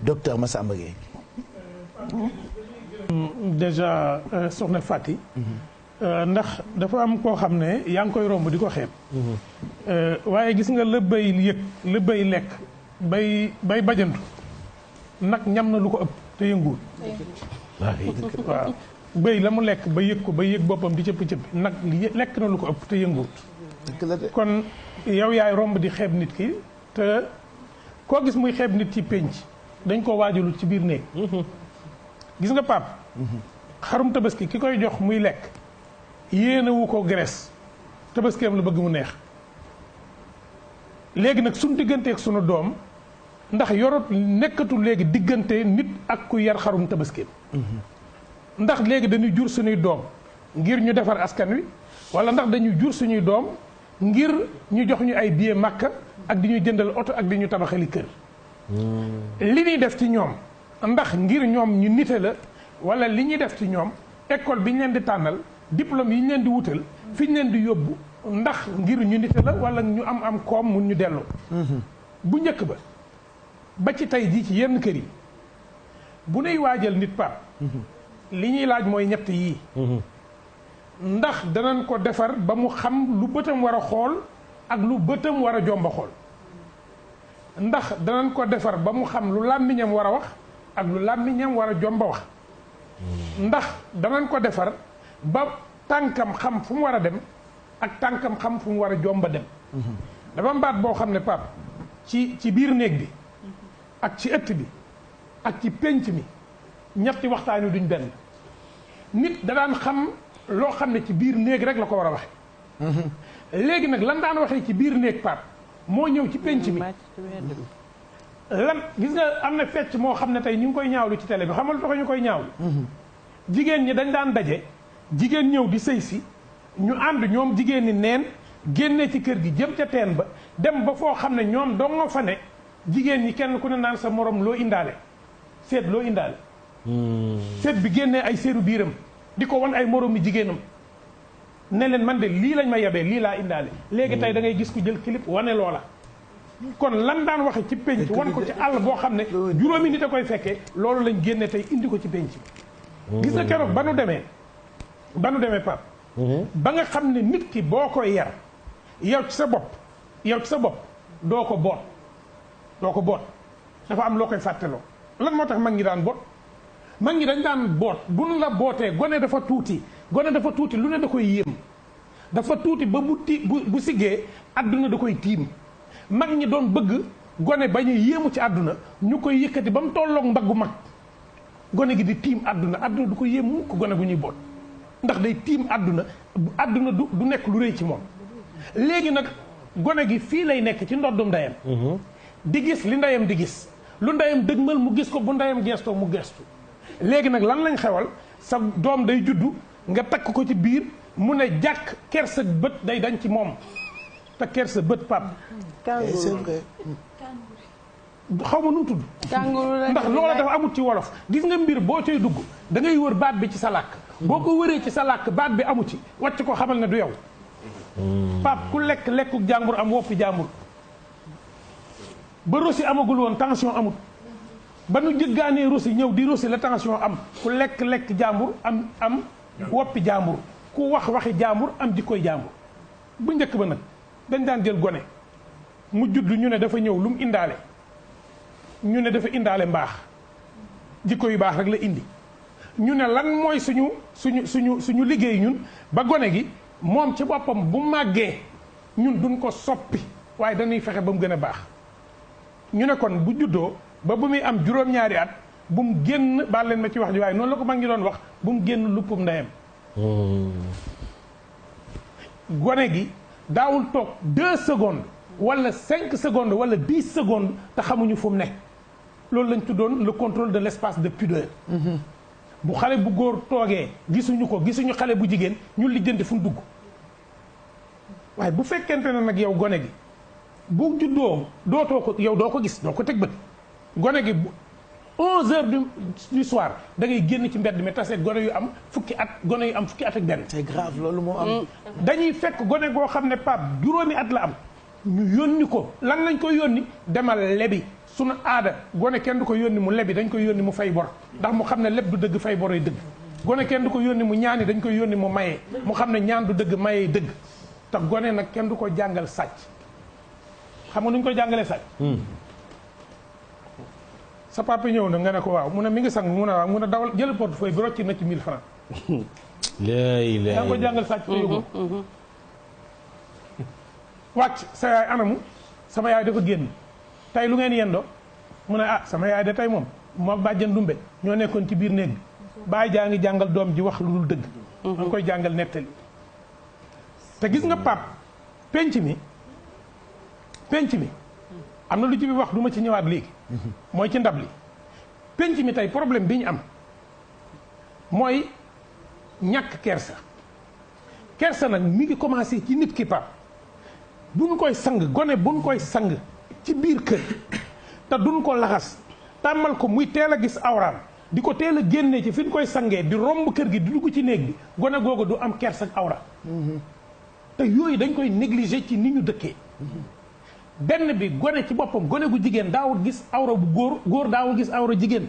docteur Massamba Gueye. déjà soxna Fati. ndax dafa am koo xam ne yaa ngi koy romb di ko xeeb. waaye gis nga la bay yëg la bay lekk bay bajantu nag ñam na lu ko ëpp te yënguwul. waaw bëy la mu lekk ba yëg ko ba yëg boppam di cëppi cëppi nag lekk na lu ko ëpp te yënguwut. kon yow yaay romb di xeeb nit ki te koo gis muy xeeb nit ci pénc dañ koo waajalul ci biir néeg. gis nga pap xarum tabaski ki koy jox muy lekk yéenewu ko graisse tabaskeem la bëgg mu neex. léegi nag suñ digganteeg sunu doom ndax yorot nekkatul léegi diggante nit ak ku yar xarum tabaskeem. ndax léegi dañuy jur suñuy doom ngir ñu defar askan wi wala ndax dañuy jur suñuy doom ngir ñu jox ñu ay billet Makka ak di ñu jëndal oto ak di ñu tabaxali kër. li ñuy def ci ñoom ndax ngir ñoom ñu nite la wala li ñuy def ci ñoom école bi ñu leen di tànnal diplôme yi ñu leen di wutal fi ñu leen di yóbbu ndax ngir ñu nite la wala ñu am koom mun ñu delloo. bu njëkk ba ci tey jii ci yenn kër yi bu nuy waajal nit pap li ñuy laaj mooy ñett yii. ndax danañ ko defar ba mu xam lu bëtam war a xool ak lu bëtam war a jomba xool. ndax danañ ko defar ba mu xam lu làmmiñam war a wax ak lu làmmiñam war a jomba wax. ndax danañ ko defar ba tànkam xam fu mu war a dem ak tànkam xam fu mu war a jomba dem. dafa mbaat boo xam ne pap ci biir néeg bi ak ci ëtt bi ak ci pénc mi ñetti waxtaan wi duñ benn. nit da daan xam loo xam ne ci biir néeg rek la ko war a waxe léegi nag lan daan waxee ci biir néeg pap moo ñëw ci penc mi lan gis nga am na fecc moo xam ne tey ñu ngi koy ñaawlu ci télé bi xam nga lu tax ñu koy ñaawlu. jigéen ñi dañ daan daje jigéen ñëw di sëy si ñu ànd ñoom jigéen ñi neen génne ci kër gi jëm ca teen ba dem ba foo xam ne ñoom dong nga fa ne jigéen ñi kenn ku ne naan sa morom loo indaale seet loo indaale. seet bi génnee ay seeru biiram di ko wan ay moroom mi jigéenam ne leen man de lii lañ ma yebee lii laa indaale. léegi tey da ngay gis ku jël clip wane loola. kon lan daan waxe ci penc wan ko ci àll boo xam ne juróomi nit a koy fekkee loolu lañ génne tey indi ko ci penc bi. gis nga keroog ba nu demee pap ba nga xam ne nit ki boo koy yar yow ci sa bopp doo ko boot dafa am loo koy fàtteloo. lan moo tax mag ñi daan boot mag ñi dañ daan boot buñ la bootee gone dafa tuuti lu ne da koy yéem dafa tuuti ba bu siggee àdduna da koy tiim. mag ñi doon bëgg gone bañ a yéemu ci àdduna ñu koy yëkkati ba mu tolloog mbaggu mag gone gi di tiim àdduna du ko yéem mukk gone gu ñuy boot ndax day tiim àdduna du nekk lu rëy ci moom. léegi nag gone gi fii lay nekk ci ndoddum ndeyam di gis li ndeyam di gis lu ndeyam dëgmal mu gis ko bu ndeyam gestoo mu gestu. léegi nag lan lañ xewal sa doom day juddu nga takk ko ci biir mu ne jàkk kersa bët day dañ ci moom te kersa bët pap xaw ma nu mu tudd ndax loola dafa amut ci wolof. gis nga mbir boo cay dugg da ngay wër baat bi ci sa làkk boo ko wëree ci sa làkk baat bi amu ci wàcc ko xamal ne du yow. pap ku lekku jàmbur am woppi jàmbur ba rosi amagul woon tension amut ba nu jëggaanee rosi ñëw di rosi la tension am ku lekk jàmbur am woppi jàmbur ku waxi jàmbur am jikkoy jàmbur. bu njëkk ba nag dañ daan jël gone mu judd ñu ne dafa ñëw lu mu indaale ñu ne dafa indaale mbaax jikko yu baax rek la indi ñu ne lan mooy suñu liggéey ñun ba gone gi moom ci boppam bu màggee ñun duñ ko soppi waaye dañuy fexe ba mu gën a baax. ñu ne kon bu juddoo ba bu muy am juróom-ñaari at bu mu génn baal leen ma ci wax ji waaye noonu la ko mag ñi doon wax bu mu génn luppum ndeyam. gone gi daawul toog 2 secondes wala 5 secondes wala 10 secondes te xamuñu fu mu ne. loolu lañ tuddoon le contrôle de l'espace de pudeur. bu xale bu góor toogee gisuñu xale bu jigéen ñu lijjanti fu mu dugg waaye bu fekkente ne nag yow gone gi bu juddoo doo ko gis doo ko teg bët gone gi 11h du soir da ngay génn ci mbedd mi tase gone yu am fukki at ak benn. c'est grave loolu moo am. dañuy fekk gone goo xam ne pap juróomi at la am ñu yónni ko lan lañ koy yónni demal lebi sunu aada gone kenn du ko yónni mu lebi dañ koy yónni mu fay bor ndax mu xam ne leb du dëgg fay boroy dëgg gone kenn du ko yónni mu ñaani dañ koy yónni mu mayee mu xam ne ñaan du dëgg mayee dëgg te gone nag kenn du ko jàngal sàcc xam nga nu ñu koy jàngalee sàcc sa papa ñëw na nga ne ko waaw mu ne mi ngi sang mu ne waaw mu ne dawal jël portefeuille bi rocci na ci 1000 francs yaa ngi ko jàngal sàcc te yóbbu wàcc sa yaay anamu sama yaay dafa génn tey lu ngeen yendoo mu ne ah sama yaay de tey moom moo bàjjan dumbe ñoo nekkoon ci biir néeg bi bàyyi jaa ngi jàngal doom ji wax lu dul dëgg da koy jàngal nettali te gis nga pap penc mi am na lu ci bi wax du ma ci ñëwaat léegi mooy ci ndab li penc mi tey problème bi ñu am mooy ñàkk kersa nag mi ngi commencé ci nit ki pap buñ koy sang gone buñ koy sang ci biir kër te duñ ko laxas tàmmal ko muy teel a gis awraam di ko teel a génne ci fi ñu koy sangee di romb kër gi di dugg ci néeg bi gone googu du am kersa ak awra te yooyu dañ koy négliger ci ni ñu dëkkee benn bi gone ci boppam gone gu jigéen daawul gis awra bu góor daawul gis awra jigéen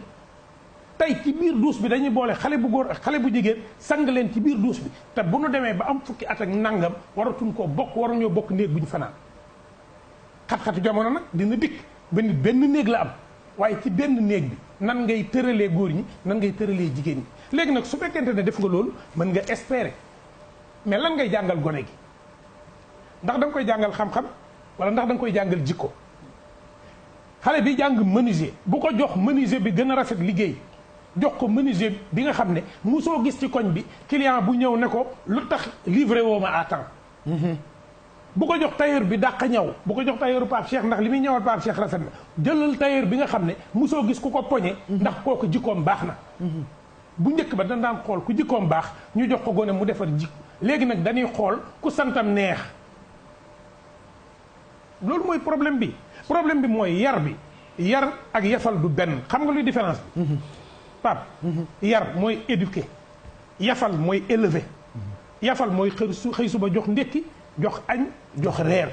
tey ci biir duus bi dañuy boole xale bu góor ak xale bu jigéen sang leen ci biir duus bi te bu nu demee ba am fukki at ak nangam waratuñ koo bokk waruñoo bokk néeg bu ñu fanaan xat-xatu jamono nag dina dikk ba nit benn néeg la am waaye ci benn néeg bi nan ngay tëralee góor ñi nan ngay tëralee jigéen ñi léegi nag su fekkente ne def nga loolu mën nga espérer mais lan ngay jàngal gone gi ndax da nga koy jàngal xam-xam wala ndax da nga koy jàngal jikko xale bi jàng menuisier bu ko jox menuisier bi gën a rafet liggéey jox ko menuisier bi nga xam ne musoo gis ci koñ bi client bu ñëw ne ko lu tax livré woo ma à temps bu ko jox tailleur bi dàq ñaw bu ko jox tailleur Pape Cheikh ndax li muy ñëwal Pape Cheikh rafet na jëlal tailleur bi nga xam ne musoo gis ku ko poñe ndax kooku jikkoom baax na bu njëkk ba dañ daan xool ku jikkoom baax ñu jox ko gone mu defar jikko léegi nag dañuy xool ku santam neex loolu mooy problème bi mooy yar ak yafal du benn xam nga luy différence bi Pape yar mooy éduquer yafal mooy élever yafal mooy xëy suba jox ndékki jox añ jox reer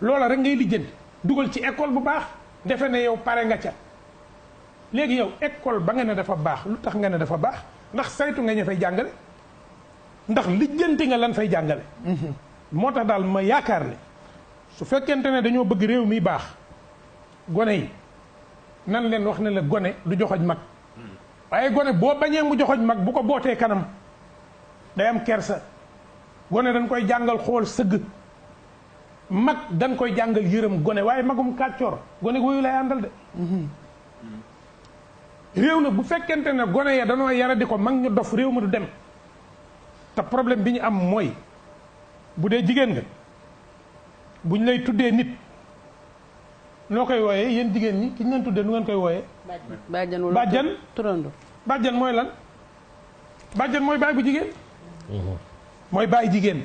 loola rek ngay lijjanti dugal ci école bu baax defe ne yow pare nga ca léegi yow école ba nga ne dafa baax lu tax nga ne dafa baax ndax saytu nga ña fay jàngale ndax lijjanti nga lan fay jàngale moo tax daal ma yaakaar ne su fekkente ne dañoo bëgg réew mi baax gone yi nan leen wax ne la gone du joxoñ mag waaye gone boo bañee mu joxoñ mag bu ko bootee kanam day am kersa gone dañ koy jàngal xool sëgg mag dañ koy jàngal yërëm gone waaye magum kàccoor gone woyu lay àndal de réew na bu fekkente ne gone ya danoo yara di ko mag ñu dof réew ma du dem te problème bi ñu am mooy bu dee jigéen nga buñ lay tuddee nit noo koy wooyee yéen jigéen ñi ki ñu leen tuddee nu ngeen koy wooyee bàjjan turando bàjjan mooy lan bàjjan mooy baay bu jigéen mooy baay jigéen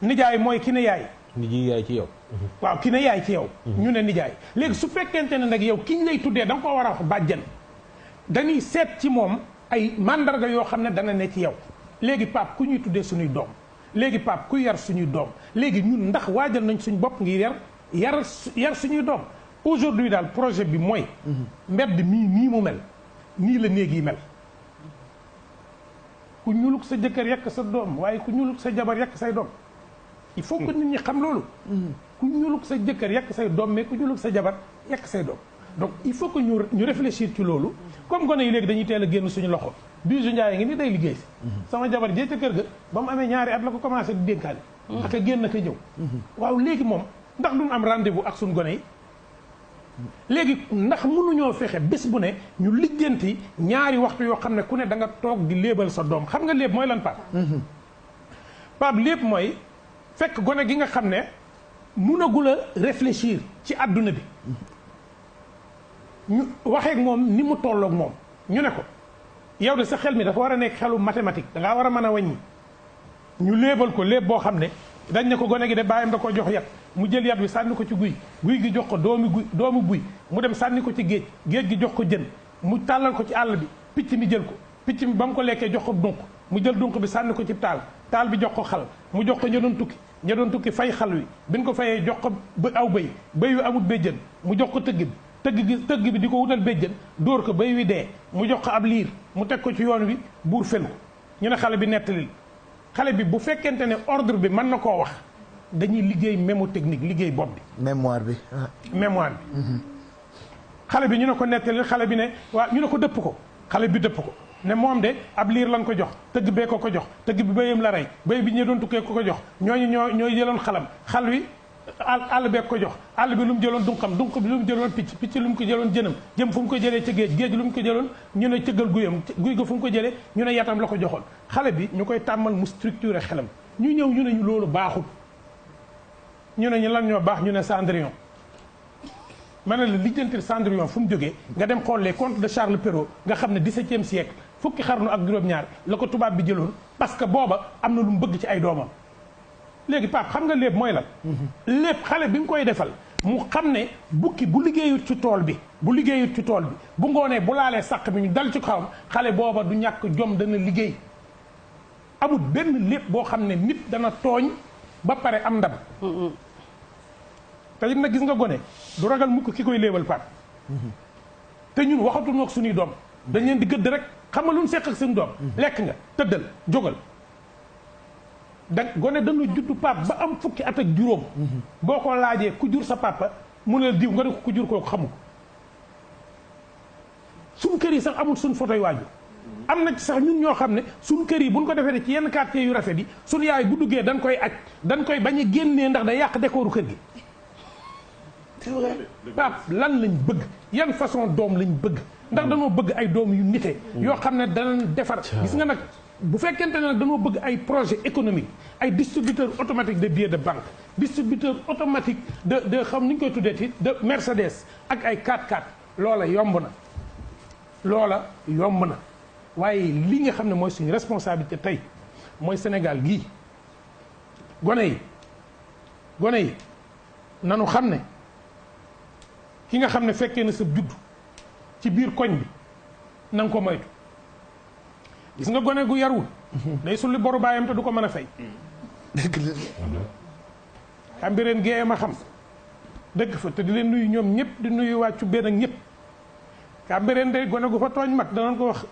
nijaay mooy ki ne yaay nijaay ci yow waaw ki ne yaay ci yow ñu ne nijaay léegi su fekkente ne nag yow ki ñu lay tuddee da nga ko war a wax bàjjan dañuy seet ci moom ay mandarga yoo xam ne dana ne ci yow léegi Pape ku ñuy tuddee suñuy doom léegi Pape ku yar suñuy doom léegi ñun ndax waajal nañ suñ bopp ngir yar suñuy doom aujourd'hui daal projet bi mooy mbedd nii mu mel nii la néeg yi mel ku ñuluk sa jëkkër yekk sa doom waaye ku ñuluk sa jabar yekk say doom il faut que nit ñi xam loolu ku ñuluk sa jëkkër yekk say doom mais ku ñuluk sa jabar yekk say doom donc il faut que ñu réfléchir ci loolu comme gone yi léegi dañuy teel a génn suñu loxo Bijou Ndiaye ngi ni day liggéey si sama jabar jee ca kër ga ba mu amee ñaari at la ko commencé di dénkaane ak a génn ak a ñëw waaw léegi moom ndax duñ am rendez-vous ak suñu gone yi léegi ndax mënuñoo fexe bés bu ne ñu lijjanti ñaari waxtu yoo xam ne ku ne da nga toog di léebal sa doom xam nga léeb mooy lan Pape léeb mooy fekk gone gi nga xam ne mënagul a réfléchir ci àdduna bi ñu waxeek moom ni mu tolloog moom ñu ne ko yow de sa xel mi dafa war a nekk xelu mathématique da ngaa war a mën a wàññi ñu léebal ko léeb boo xam ne dañ ne ko gone gi de bàyyam da ko jox yat mu jël yat bi sànni ko ci guy gi jox ko doomu buy mu dem sànni ko ci géej gi jox ko jën mu tàllal ko ci àll bi picc mi jël ko picc mi ba mu ko lekkee jox ko dunq mu jël dunq bi sànni ko ci taal bi jox ko xal mu jox ko ña doon tukki ña doon tukki fay xal wi biñ ko fayee jox ko aw bëy wi amul béjjën mu jox ko tëgg bi tëgg bi di ko wutal béjjën dóor ko bëy wi dee mu jox ko ab liir mu teg ko ci yoon wi buur fel ko ñu ne xale bi nettalil xale bi bu fekkente ne ordre bi mën na koo wax dañuy liggéey mémotechnique liggéey bopp bi. mémoire bi. mémoire bi. xale bi ñu ne ko nettalil xale bi ne waa ñu ne ko dëpp ko xale bi dëpp ko ne moom de ab liir lañ ko jox tëgg bee ko jox tëgg bi béyam la rey béy bi ñu doon tukkee ko jox ñooy jëloon xal wi àll bee ko jox àll bi lu mu jëloon dunq bi lu mu jëloon picc lu mu ko jëloon jëm fu mu ko jëlee ci géej lu mu ko jëloon ñu ne cëggal guy ga fu mu ko jëlee ñu ne yatam la ko joxoon xale bi ñu koy tàmmal mu structuré xelam ñu ñëw ñu ne ñu loolu baaxul ñu ne ñu lan ñoo baax ñu ne Cendrillon ma ne la lijjantil Cendrillon fu mu jógee nga dem xool les contes de Charles Perrault nga xam ne 17e siècle fukki xarnu ak juróom-ñaar la ko tubaab bi jëloon parce que booba am na lu mu bëgg ci ay doomam léegi Pape xam nga lépp mooy la lépp xale bi nga koy defal mu xam ne bukki bu liggéeyut ci tool bi bu ngoonee bu laalee sàq bi ñu dal ci kawam xale booba du ñàkk jom dana liggéey amul benn lépp boo xam ne nit dana tooñ ba pare am ndam te it nag gis nga gone du ragal mukk ki koy léebal Pape te ñun waxatuñu ak suñuy doom dañ leen di gëdd rek xam nga lu ñu seq ak seen doom lekk nga tëddal jógal gone dana juddu Pape ba am fukki at ak juróom boo ko laajee ku jur sa papa mu ne diw nga ne ko ku jur kooku xamu ko suñ kër yi sax amul suñ photo yu waajur am na ci sax ñun ñoo xam ne suñ kër yi buñ ko defee ci yenn quartier yu rafet yi suñ yaay bu duggee dañ koy aj dañ koy bañ a génnee ndax day yàq décoru kër gi c'est vrai Pape lan lañ bëgg yan façon doom lañ bëgg ndax dañoo bëgg ay doom yu nite yoo xam ne danañ defar gis nga nag bu fekkente ne nag dañoo bëgg ay projet économique ay distributeur automatique de billets de banque distributeur automatique de xam ni ñu koy tuddee ci de Mercedes ak ay 4x4 loola yomb na waaye li nga xam ne mooy suñu responsabilité tey mooy Sénégal gii gone yi nanu xam ne ki nga xam ne fekkee na sa judd ci biir koñ bi na nga ko moytu gis nga gone gu yarul day sulli boru baayam te du ko mën a fay Cambérène géeye ma xam dëgg fa te di leen nuyu ñoom ñëpp di nuyu wàccu benn ak ñëpp Cambérène day gone gu fa tooñ mag danañ ko wax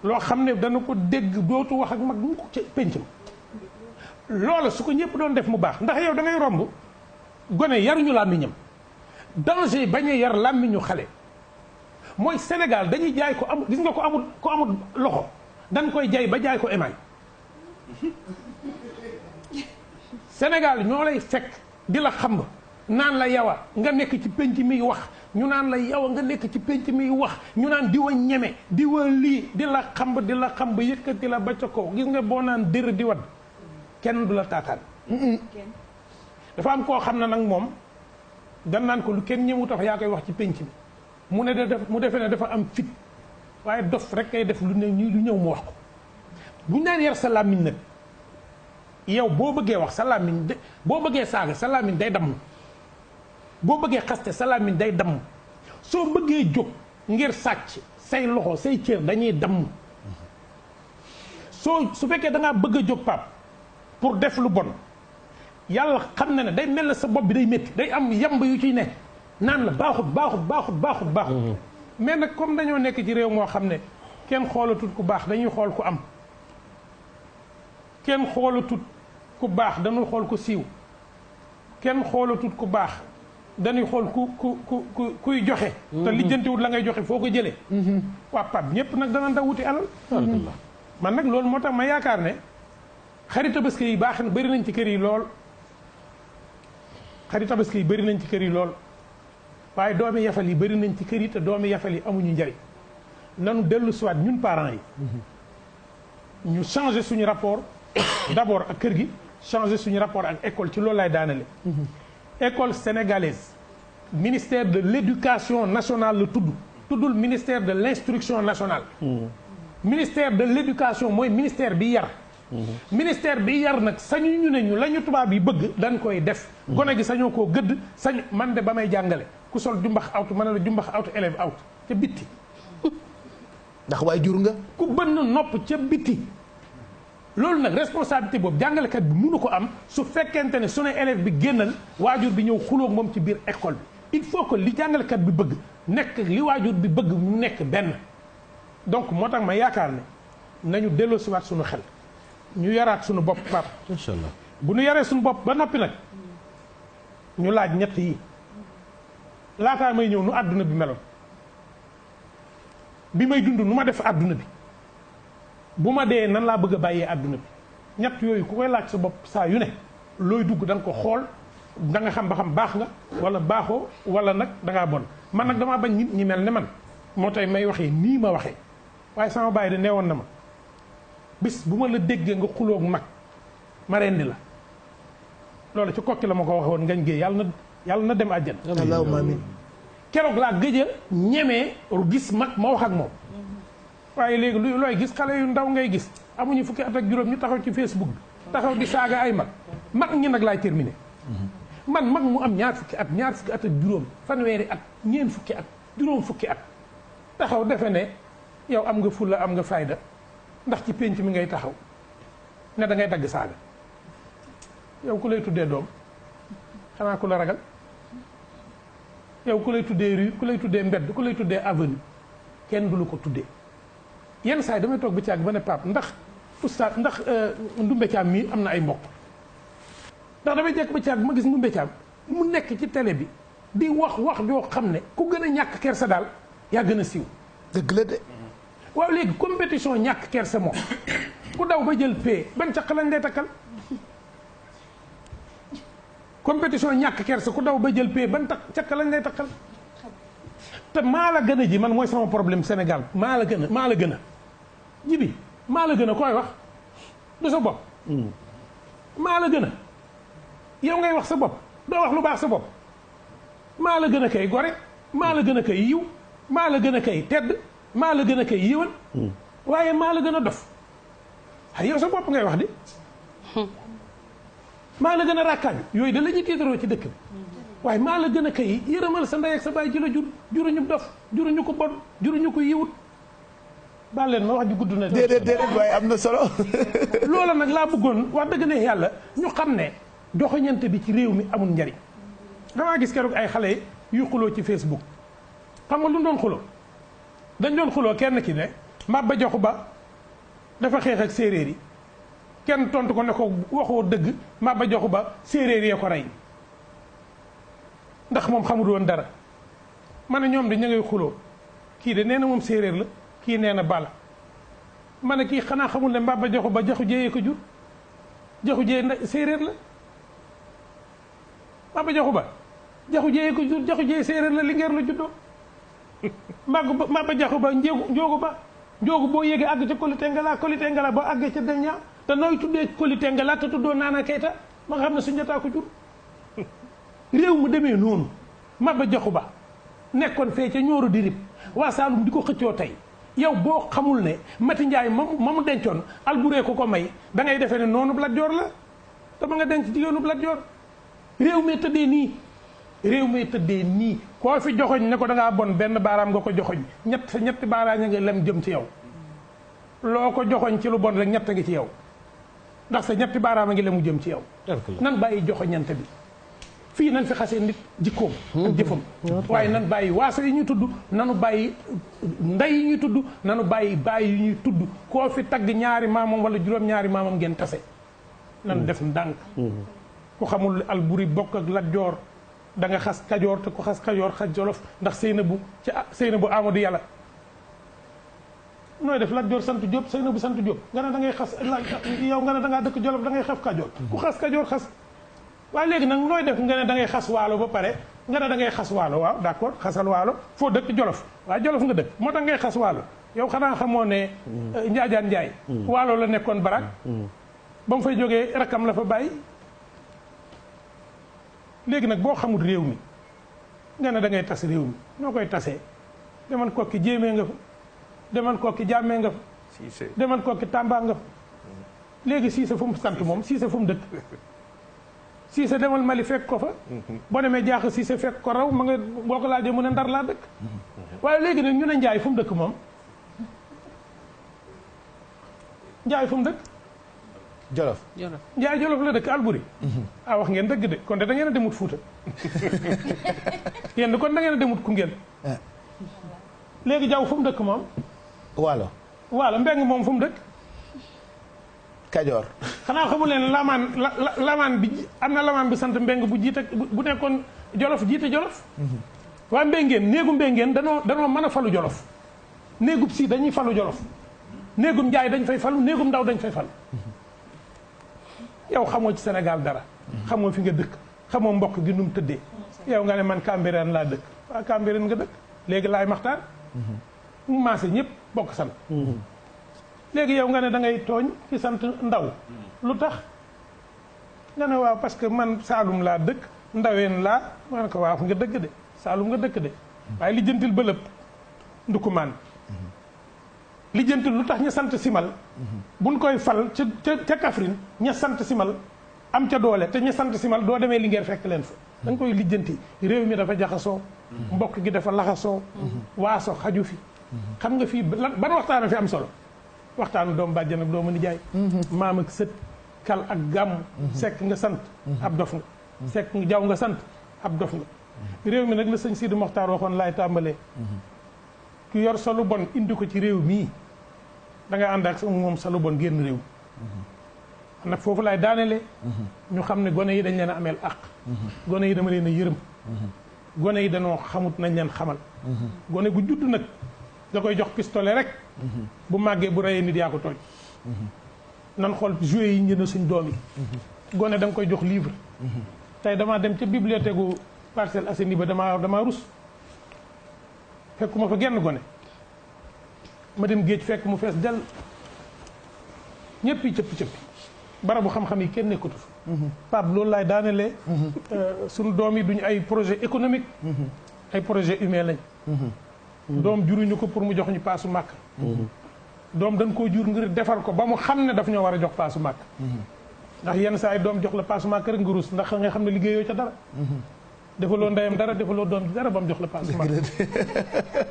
loo xam ne dana ko dégg dootu wax ak mag mu ko ca pénc ma loola su ko ñëpp doon def mu baax ndax yow da ngay romb gone yaruñu làmmiñam danger bañ a yar làmmiñu xale mooy Sénégal dañuy jaay ko amul gis nga ko amul loxo dañ koy jaay ba jaay ko émail Sénégal ñoo lay fekk di la xamb naan la yawa nga nekk ci penc miy wax ñu naan la yawa nga nekk ci penc miy wax ñu naan diwa ñeme diwa lii di la xamb yëkkati la ba ca kaw gis nga boo naan dër di wadd kenn du la taataan dafa am koo xam ne nag moom dan naan ko lu kenn ñëwu tax yaa koy wax ci penc bi mu defee ne dafa am fit waaye dof rek kay def lu ñëw mu wax ko buñ naan yar sa làmmiñ nag yow boo bëggee wax sa làmmiñ boo bëggee saaga sa làmmiñ day damm boo bëggee xaste sa làmmiñ day damm soo bëggee jóg ngir sàcc say loxo say cër dañuy damm su fekkee da ngaa bëgg a jóg Pape pour def lu bon yàlla xam na ne day mel na sa bopp bi day métti day am yamb yu ciy ne naan la baaxut mais nag comme dañoo nekk ci réew moo xam ne kenn xoolatut ku baax dañuy xool ku am kenn xoolatut ku baax dañuy xool ku siiw kenn xoolatut ku baax dañuy xool kuy joxe te lijjantiwut la ngay joxe foo ko jëlee waa Pape ñëpp nag dana ndaw wuti alal man nag loolu moo tax ma yaakaar ne xarit tabaski yi baax na bëri nañ ci kër yi lool xarit tabaski yi bëri nañ ci kër yi lool waaye doomi yafal yi bëri nañ ci kër yi te doomi yafal yi amuñu njariñ nanu dellu siwaat ñun parents yi ñu changer suñu rapport d'abord ak kër gi changer suñu rapport ak école ci loolu lay daanale école sénégalaise ministère de l'éducation nationale la tuddul ministère de l'instruction nationale ministère de l'éducation mooy ministère bi yar ministère bi yar nag sañu ñu ne ñu la ñu tubaab yi bëgg dañ koy def gone gi sañoo koo gëdd sañ man de ba may jàngale ku sol jumbax awtu mën na la jumbax awtu élève awtu ca bitti ndax waay jur nga ku bënn nopp ca bitti loolu nag responsabilité boobu jàngalekat bi mënu ko am su fekkente ne su ne élève bi génnal waajur bi ñëw xuloog moom ci biir école bi il faut que li jàngalekat bi bëgg nekk li waajur bi bëgg mu nekk benn. donc moo tax ma yaakaar ne nañu delloosiwaat suñu xel ñu yaraat suñu bopp pap incha allah bu ñu yaree suñu bopp ba noppi nag ñu laaj ñett yi laataa may ñëw nu àdduna bi meloon bi may dund nu ma def àdduna bi bu ma dee nan laa bëgg a bàyyee àdduna bi ñett yooyu ku koy laaj sa bopp saa yu ne looy dugg da nga ko xool da nga xam ba xam baax nga wala baaxoo wala nag da ngaa bon man nag damaa bañ nit ñi mel ne man moo tay may waxee nii ma waxee waaye sama baay de neewoon na ma bis bu ma la déggee nga xuloog mag ma rendi la loolu ci kokki la ma ko waxee woon ngañ géey yàlla na dem àjjana allahumma amiin keroog laa gëj a ñemee gis mag ma wax ak moom waaye léegi looy gis xale yu ndaw ngay gis amuñu fukki at ak juróom ñu taxaw ci Facebook bi taxaw di saaga ay mag ñi nag laay terminé man mag mu am ñaar fukki at ak juróom fanweeri at ñeen fukki at juróom fukki at taxaw defe ne yow am nga fulla am nga fayda ndax ci pénc mi ngay taxaw ne da ngay dagg saaga yow ku lay tuddee doom xanaa ku la ragal yow ku lay tuddee rue ku lay tuddee mbedd ku lay tuddee avenue kenn du lu ko tuddee yenn saa yi damay toog ba caag ba ne Pape ndax oustaz ndax Ndumbe Thiam mii am na ay mbokk ndax damay jekk ba caag ma gis Ndumbe Thiam mu nekk ci télé bi di wax joo xam ne ku gën a ñàkk kersa daal yaa gën a siiw. dëgg la de. waaw léegi compétition ñàkk kersa moom ku daw ba jël pay ban caq lañ lay takkal compétition ñàkk kersa ku daw ba jël pay ban caq lañ lay takkal te maa la gën a ji man mooy sama problème Sénégal maa la gën a jibi maa la gën a koy wax du sa bopp maa la gën a yow ngay wax sa bopp doo wax lu baax sa bopp maa la gën a kay gore maa la gën a kay yiw maa la gën a kay tedd maa la gën a kay yiwal waaye maa la gën a dof ay yow sa bopp ngay wax di maa la gën a rakkaaju yooyu da la ñuy tiitaroo ci dëkk bi waaye maa la gën a kay yërëmal sa ndey ak sa baay ji la juruñu dof juruñu ko bon juruñu ko yiwut baal leen ma wax ji gudd na déedéet waaye am na solo loola nag laa bëggoon wax dëgg ne yàlla ñu xam ne doxañante bi ci réew mi amul njariñ damaa gis keroog ay xale yu xuloo ci Facebook xam nga lu doon xuloo dañ doon xuloo kenn ki ne Maba Jaxu Ba dafa xeex ak séeréer yi kenn tontu ko ne ko waxoo dëgg Maba Jaxu Ba séeréer yee ko rey ndax moom xamul woon dara ma ne ñoom de ña ngay xuloo kii de nee na moom séeréer la kii nee na bala ma ne kii xanaa xamul ne Maba Jaxu Ba jaxu jéyee ko jur jaxu jéyee séeréer la Maba Jaxu Ba jaxu jéyee ko jur jaxu jéyee séeréer la Linguère la juddoo Maba Jaxu Ba njoogu ba njoogu boo yéegee àgg ca Koli Tengala boo àggee ca Deña te nooy tuddee Koli Tengala te tuddoo Nana Keita ma nga xam ne Sunjata ko jur réew mu demee noonu Maba Jaxu Ba nekkoon fee ca ñooru di rib waa Saalum di ko xëccoo tey yow boo xamul ne Mati Njaay ma mu dencoon Alburee ko may da ngay defee ne noonu Lat Joor la te ma nga denc jigéenu Lat Joor réew mi tëddee nii koo fi joxoñ ne ko da ngaa bon benn baaraam nga ko joxoñ ñetti baaraam nga lem jëm ci yow loo ko joxoñ ci lu bon rek ñett ngi ci yow ndax sa ñetti baaraam a ngi lemu jëm ci yow nan bàyyi joxoñante bi fii nan fi xasee nit jikkoom ak jëfam waaye nan bàyyi waaso yi ñuy tudd nanu bàyyi ndey yi ñuy tudd nanu bàyyi yi ñuy tudd koo fi tagg ñaari maamam wala juróom-ñaari maamam ngeen tase nanu def ndànk ku xamul Alburi bokk ak Lat Joor da nga xas Kajoor te ku xas Kajoor xas Jolof ndax Seynabu Amadou Yàlla nooy def Lat Joor sant Jóob Seynabu sant Jóob nga ne da ngay xas yow nga ne da ngaa dëkk Jolof da ngay xas Kajoor ku xas Kajoor xas waaye léegi nag nooy def nga ne da ngay xas Waalo ba pare nga ne da ngay xas Waalo waaw d'accord xasal Waalo foo dëkk Jolof waaye Jolof nga dëkk moo tax ngay xas Waalo yow xanaa xamoo ne Njaajaan Njaay Waalo la nekkoon barak ba mu fay jógee rakkam la fa bàyyi léegi nag boo xamul réew mi nga ne da ngay tas réew mi noo koy tasee deman kokki jéemee nga fa deman kokki jàmmee nga fa deman kokki tàmbaa nga fa léegi Siise fu mu sant moom Siise fu mu dëkk Siise demal Mali fekk ko fa boo demee jaax Siise fekk ko raw ma nga boo ko laajee mu ne Ndar laa dëkk waaye léegi nag ñu ne Njaay fu mu dëkk moom Njaay fu mu dëkk Jolof. Njaay Jolof la dëkk Alburi. ah wax ngeen dëgg de kon de da ngeen a demut Fuuta. yéen kon da ngeen a demut Koungheul. léegi Jaw fu mu dëkk moom. Waalo. Waalo Mbeng moom fu mu dëkk. Kajoor. xanaa xamu leen lamaan bi am na lamaan bi sant Mbeng bu jiite bu nekkoon Jolof jiite Jolof. waa Mbengeen néegu Mbengeen danoo mën a falu Jolof. néegub si dañuy falu Jolof. néegum Njaay dañ fay falu néegum Ndaw dañ fay falu. yow xamoo ci Sénégal dara. xamoo fi nga dëkk xamoo mbokk gi nu mu tëddee. yow nga ne man Cambérène laa dëkk waa Cambérène nga dëkk léegi laay maxtaar. mu maase ñëpp bokk sant. léegi yow nga ne da ngay tooñ ci sant Ndaw lu tax nga ne waaw parce que man Saalum laa dëkk Ndaween laa ma ne ko waaw nga dëkk de Saalum nga dëkk de waaye li jëntil bëlëb ndukumaan li jëntil lu tax ña sant Simal buñ koy fal ca Kaffrine ña sant Simal am ca doole te ña sant Simal doo demee Linguère fekk leen fa da nga koy lijjanti réew mi dafa jaxasoo mbokk gi dafa laxasoo waaso xaju fi xam nga fii ban waxtaan fi am solo waxtaanu doom bàjjan ak doomu nijaay maam ak sët kal ak gàmm sekk nga sant ab dof nga sekk nga jaw nga sant ab dof nga réew mi nag la sëñ Sidi Moxtaar waxoon laay tàmbalee ki yor sa lu bon indi ko ci réew mii da ngay ànd ak moom sa lu bon génn réew nag foofu laay daanelee ñu xam ne gone yi dañ leen a ameel àq gone yi dama leen a yërëm gone yi dañoo xamut nañ leen xamal gone gu judd nag da koy jox pistolet rek bu màggee bu reyee nit yaa ko tooñ nan xool jouet yi njënd suñ doom yi gone da nga koy jox livre tey damaa dem ca bibliothèque gu Parcelles Assainies ba damaa rus fekkuma fa genn gone ma dem géej fekk mu fees dell ñëpp yi cëppi barabu xam-xam yi kenn nekkatu fa Pape loolu laay daanelee suñu doom yi duñu ay projet économique ay projet humain lañ doom juruñu ko pour mu jox ñu paasu màkk doom dañ koo jur ngir defar ko ba mu xam ne daf ñoo war a jox paasu màkk ndax yenn saa yi doom jox la paasu màkk rek nga rus ndax nga xam ne liggéeyoo ca dara defaloo ndeyam dara defaloo doom ji dara ba mu jox la paasu màkk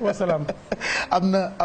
wasalaam am na